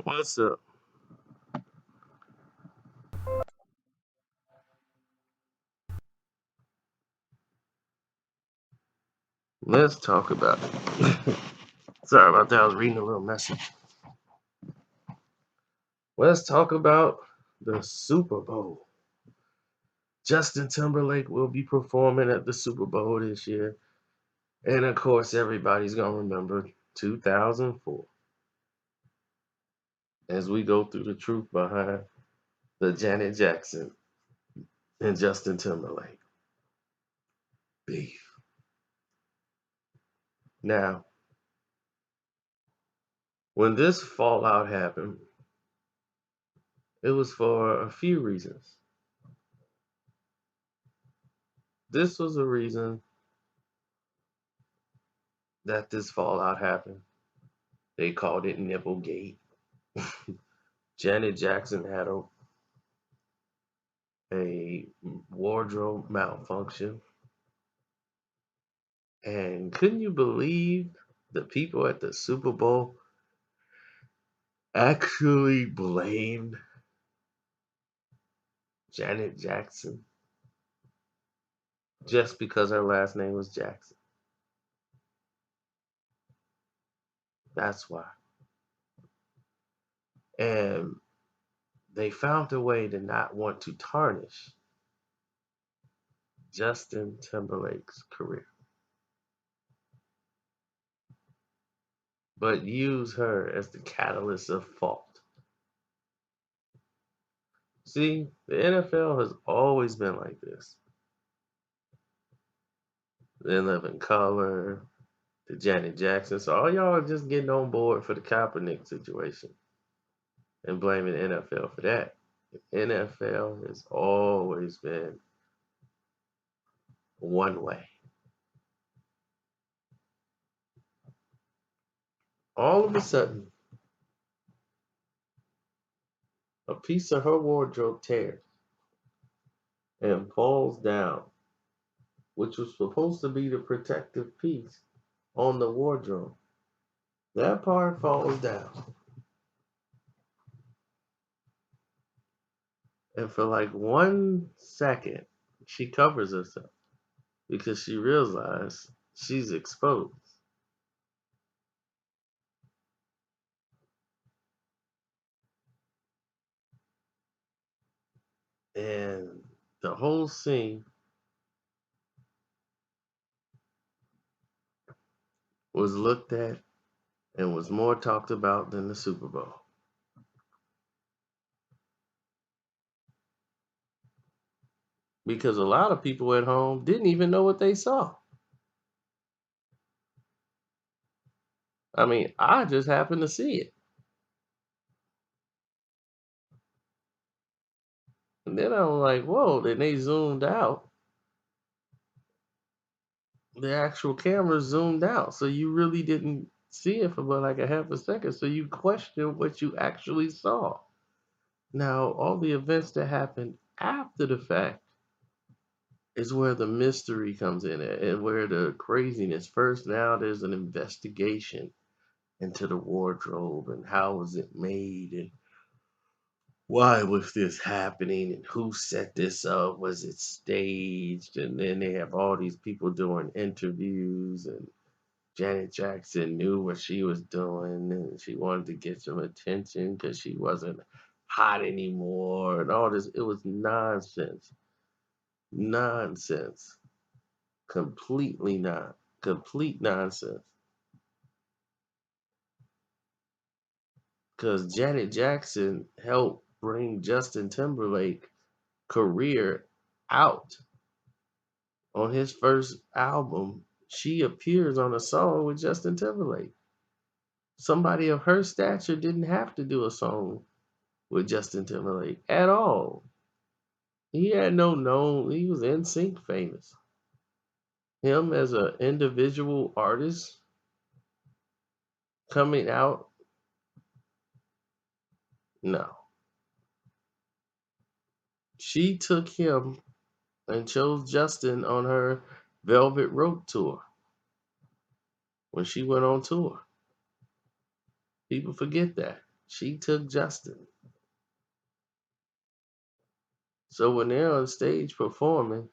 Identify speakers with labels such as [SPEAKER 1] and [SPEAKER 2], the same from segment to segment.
[SPEAKER 1] What's up? Let's talk about it. Sorry about that. I was reading a little message. Let's talk about the Super Bowl. Justin Timberlake will be performing at the Super Bowl this year. And of course, everybody's going to remember 2004 as we go through the truth behind the Janet Jackson and Justin Timberlake beef. Now, when this fallout happened, it was for a few reasons. This was a reason that this fallout happened. They called it Nipplegate. Janet Jackson had a wardrobe malfunction. And couldn't you believe the people at the Super Bowl actually blamed Janet Jackson just because her last name was Jackson? That's why. And they found a way to not want to tarnish Justin Timberlake's career, but use her as the catalyst of fault. See, the NFL has always been like this. They live in color, the Janet Jackson. So all y'all are just getting on board for the Kaepernick situation and blaming the NFL for that. The NFL has always been one way. All of a sudden, a piece of her wardrobe tears and falls down, which was supposed to be the protective piece on the wardrobe. That part falls down. And for like 1 second, she covers herself because she realized she's exposed. And the whole scene was looked at and was more talked about than the Super Bowl. Because a lot of people at home didn't even know what they saw. I mean, I just happened to see it. And then I'm like, whoa, then they zoomed out. The actual camera zoomed out. So you really didn't see it for but like a half a second. So you question what you actually saw. Now, all the events that happened after the fact is where the mystery comes in at and where the craziness. First, now there's an investigation into the wardrobe and how was it made and why was this happening and who set this up? Was it staged? And then they have all these people doing interviews and Janet Jackson knew what she was doing and she wanted to get some attention because she wasn't hot anymore and all this. It was nonsense. Nonsense. Completely not. Complete nonsense. Because Janet Jackson helped bring Justin Timberlake career out on his first album. She appears on a song with Justin Timberlake. Somebody of her stature didn't have to do a song with Justin Timberlake at all. He had no known, he was NSYNC famous. Him as an individual artist coming out, no. She took him and chose Justin on her Velvet Rope tour when she went on tour. People forget that. She took Justin. So when they're on stage performing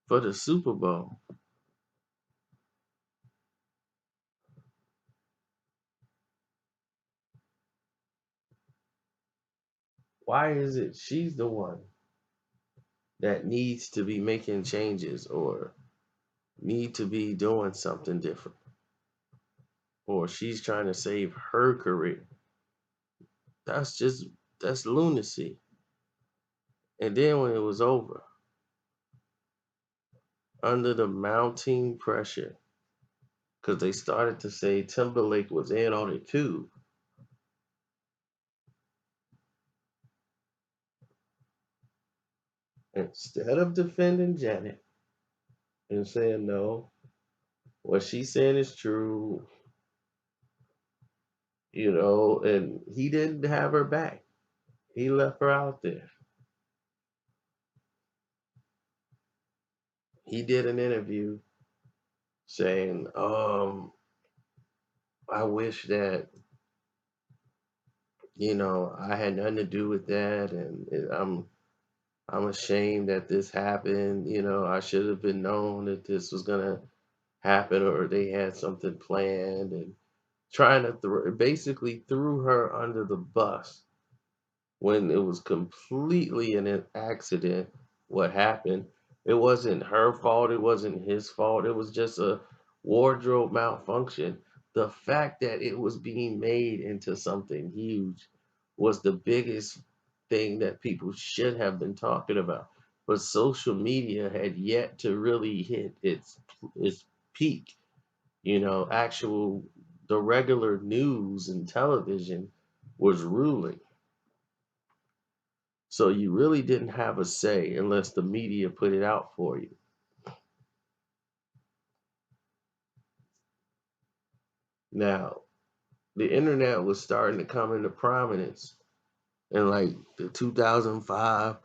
[SPEAKER 1] for the Super Bowl, why is it she's the one that needs to be making changes or need to be doing something different? Or she's trying to save her career. That's just that's lunacy. And then when it was over, under the mounting pressure, because they started to say Timberlake was in on it too. Instead of defending Janet and saying no, what she's saying is true, and he didn't have her back. He left her out there. He did an interview saying, I wish that, I had nothing to do with that, and I'm ashamed that this happened. I should have been known that this was gonna happen, or they had something planned, and trying to basically threw her under the bus when it was completely an accident. What happened? It wasn't her fault. It wasn't his fault. It was just a wardrobe malfunction. The fact that it was being made into something huge was the biggest thing that people should have been talking about. But social media had yet to really hit its peak. Actual the regular news and television was ruling. So you really didn't have a say unless the media put it out for you. Now, the internet was starting to come into prominence in like the 2005,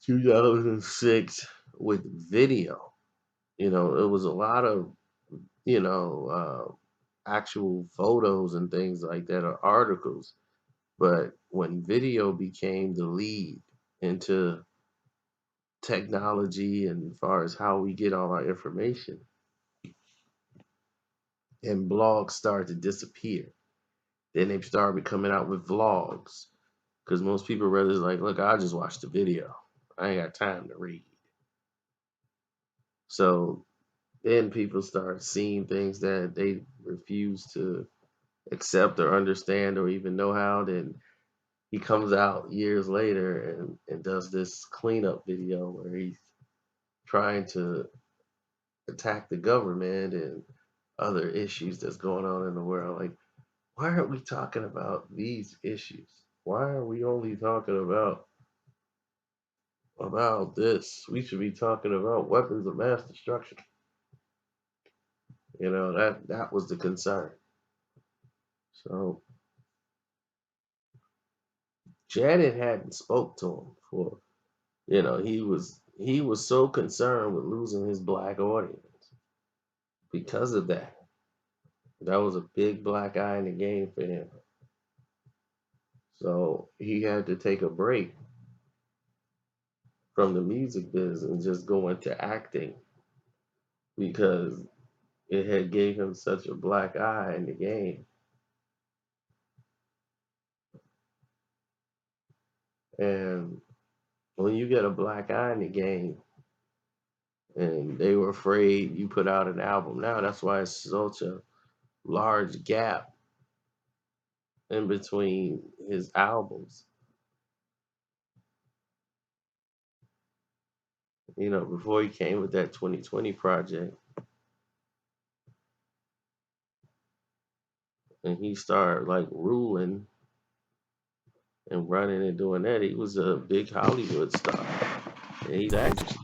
[SPEAKER 1] 2006 with video. It was a lot of, actual photos and things like that or articles. But when video became the lead into technology and as far as how we get all our information, and blogs started to disappear. Then they started coming out with vlogs because most people rather like, look, I just watch the video. I ain't got time to read. So then people start seeing things that they refuse to accept or understand or even know how. Then he comes out years later and does this cleanup video where he's trying to attack the government and other issues that's going on in the world. Like, why aren't we talking about these issues? Why are we only talking about this? We should be talking about weapons of mass destruction. That was the concern. So Janet hadn't spoke to him for he was so concerned with losing his black audience because of that. That was a big black eye in the game for him. So he had to take a break from the music business and just go into acting because it had gave him such a black eye in the game. And when you get a black eye in the game, and they were afraid you put out an album now, that's why it's such a large gap in between his albums. Before he came with that 2020 project, and he started like ruling and running and doing that, he was a big Hollywood star. And he's actually